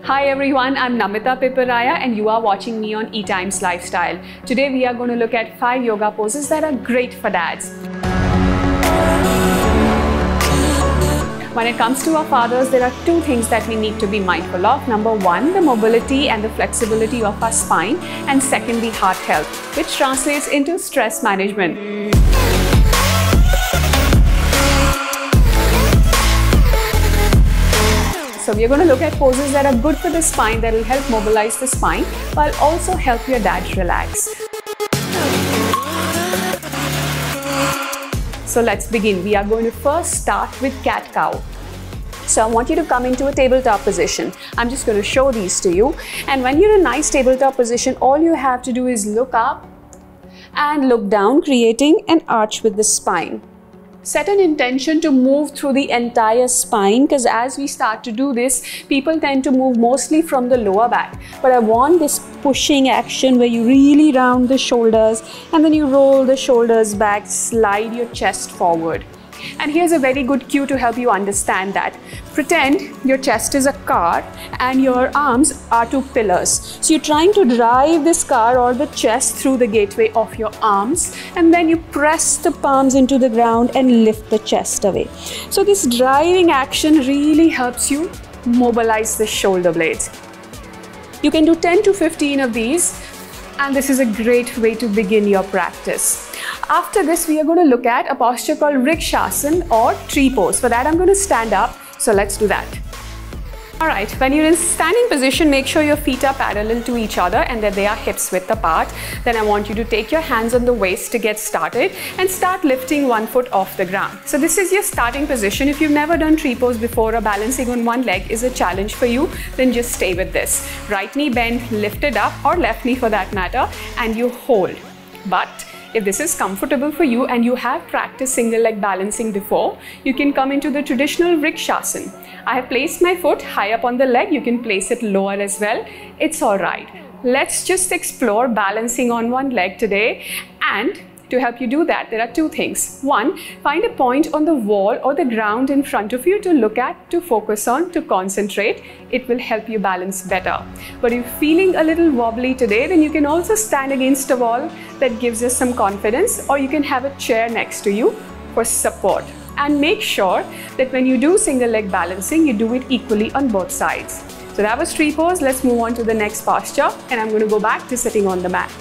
Hi everyone, I'm Namita Piparaiya and you are watching me on eTimes Lifestyle. Today we are going to look at 5 yoga poses that are great for dads. When it comes to our fathers, there are 2 things that we need to be mindful of. Number 1, the mobility and the flexibility of our spine, and secondly, heart health, which translates into stress management. So we are going to look at poses that are good for the spine, that will help mobilize the spine while also help your dad relax. So let's begin. We are going to first start with CatCow. So I want you to come into a tabletop position. I'm just going to show these to you. And when you're in a nice tabletop position, all you have to do is look up and look down, creating an arch with the spine. Set an intention to move through the entire spine, because as we start to do this, people tend to move mostly from the lower back. But I want this pushing action where you really round the shoulders and then you roll the shoulders back, slide your chest forward. And here's a very good cue to help you understand that. Pretend your chest is a car and your arms are 2 pillars. So you're trying to drive this car or the chest through the gateway of your arms, and then you press the palms into the ground and lift the chest away. So this driving action really helps you mobilize the shoulder blades. You can do 10 to 15 of these, and this is a great way to begin your practice. After this, we are going to look at a posture called Vrikshasana or tree pose. For that, I'm going to stand up. So let's do that. Alright, when you're in standing position, make sure your feet are parallel to each other and that they are hips width apart. Then I want you to take your hands on the waist to get started and start lifting 1 foot off the ground. So this is your starting position. If you've never done tree pose before or balancing on 1 leg is a challenge for you, then just stay with this. Right knee bent, lifted up, or left knee for that matter, and you hold. But if this is comfortable for you and you have practiced single leg balancing before, you can come into the traditional Vrikshasana. I have placed my foot high up on the leg. You can place it lower as well. It's alright. Let's just explore balancing on 1 leg today. And to help you do that, there are 2 things. 1, find a point on the wall or the ground in front of you to look at, to focus on, to concentrate. It will help you balance better. But if you're feeling a little wobbly today, then you can also stand against a wall. That gives us some confidence, or you can have a chair next to you for support. And make sure that when you do single leg balancing, you do it equally on both sides. So that was tree pose. Let's move on to the next posture, and I'm going to go back to sitting on the mat.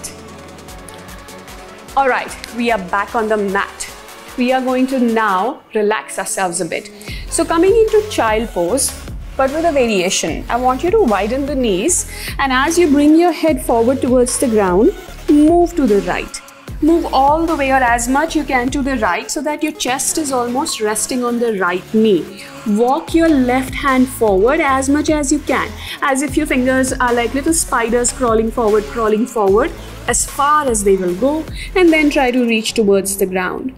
Alright, we are back on the mat. We are going to now relax ourselves a bit. So coming into child pose, but with a variation. I want you to widen the knees, and as you bring your head forward towards the ground, move to the right. Move all the way or as much you can to the right so that your chest is almost resting on the right knee. Walk your left hand forward as much as you can, as if your fingers are like little spiders crawling forward as far as they will go, and then try to reach towards the ground.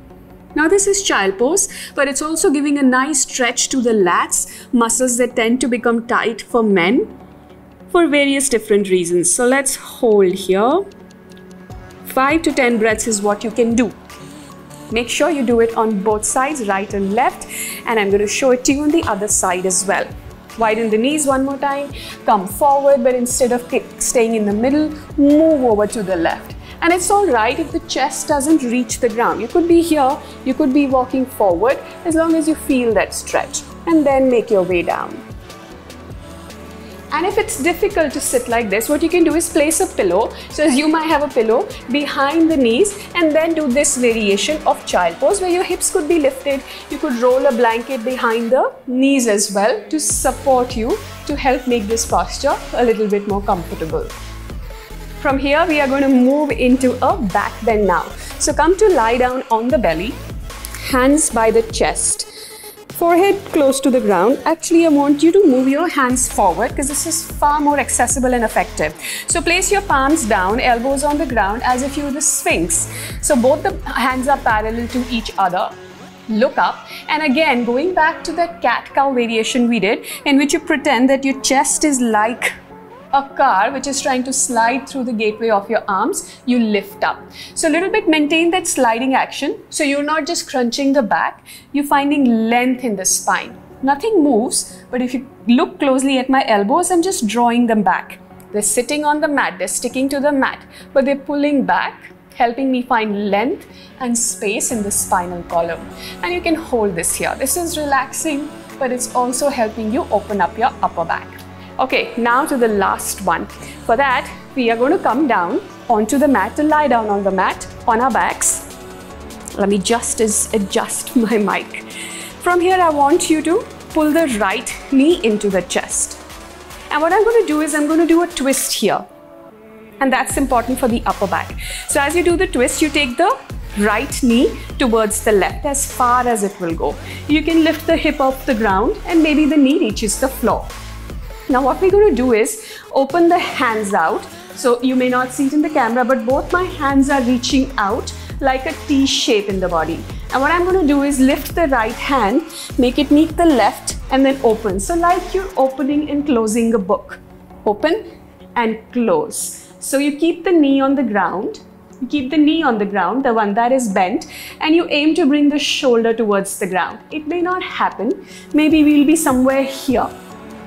Now this is child pose, but it's also giving a nice stretch to the lats, muscles that tend to become tight for men for various different reasons. So let's hold here. 5 to 10 breaths is what you can do. Make sure you do it on both sides, right and left, and I'm going to show it to you on the other side as well. Widen the knees 1 more time, come forward, but instead of staying in the middle, move over to the left. And it's alright if the chest doesn't reach the ground. You could be here, you could be walking forward, as long as you feel that stretch, and then make your way down. And if it's difficult to sit like this, what you can do is place a pillow. So as you might have a pillow behind the knees, and then do this variation of child pose where your hips could be lifted. You could roll a blanket behind the knees as well to support you, to help make this posture a little bit more comfortable. From here, we are going to move into a back bend now. So come to lie down on the belly, hands by the chest. Forehead close to the ground. Actually, I want you to move your hands forward because this is far more accessible and effective. So place your palms down, elbows on the ground as if you were the Sphinx. So both the hands are parallel to each other. Look up, and again going back to that cat-cow variation we did, in which you pretend that your chest is like a car which is trying to slide through the gateway of your arms, you lift up. So a little bit maintain that sliding action. So you're not just crunching the back, you're finding length in the spine. Nothing moves, but if you look closely at my elbows, I'm just drawing them back. They're sitting on the mat, they're sticking to the mat, but they're pulling back, helping me find length and space in the spinal column. And you can hold this here. This is relaxing, but it's also helping you open up your upper back. Okay, now to the last one. For that, we are going to come down onto the mat, to lie down on the mat on our backs. Let me just adjust my mic. From here, I want you to pull the right knee into the chest. And what I'm going to do is I'm going to do a twist here. And that's important for the upper back. So as you do the twist, you take the right knee towards the left as far as it will go. You can lift the hip off the ground and maybe the knee reaches the floor. Now what we're going to do is open the hands out. So you may not see it in the camera, but both my hands are reaching out like a T shape in the body. And what I'm going to do is lift the right hand, make it meet the left, and then open. So like you're opening and closing a book. Open and close. So you keep the knee on the ground. You keep the knee on the ground, the one that is bent, and you aim to bring the shoulder towards the ground. It may not happen. Maybe we'll be somewhere here.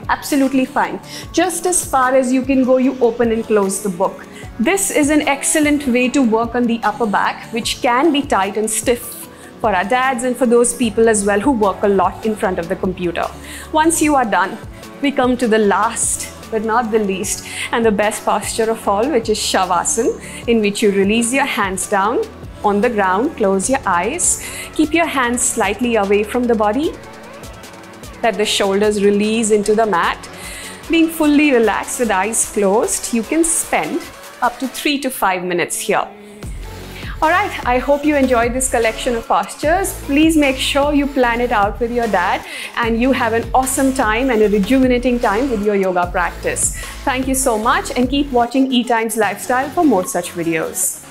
Absolutely fine. Just as far as you can go, you open and close the book. This is an excellent way to work on the upper back, which can be tight and stiff for our dads and for those people as well who work a lot in front of the computer. Once you are done, we come to the last but not the least and the best posture of all, which is Shavasana, in which you release your hands down on the ground, close your eyes, keep your hands slightly away from the body, let the shoulders release into the mat. Being fully relaxed with eyes closed, you can spend up to 3 to 5 minutes here. Alright, I hope you enjoyed this collection of postures. Please make sure you plan it out with your dad and you have an awesome time and a rejuvenating time with your yoga practice. Thank you so much and keep watching E-Times Lifestyle for more such videos.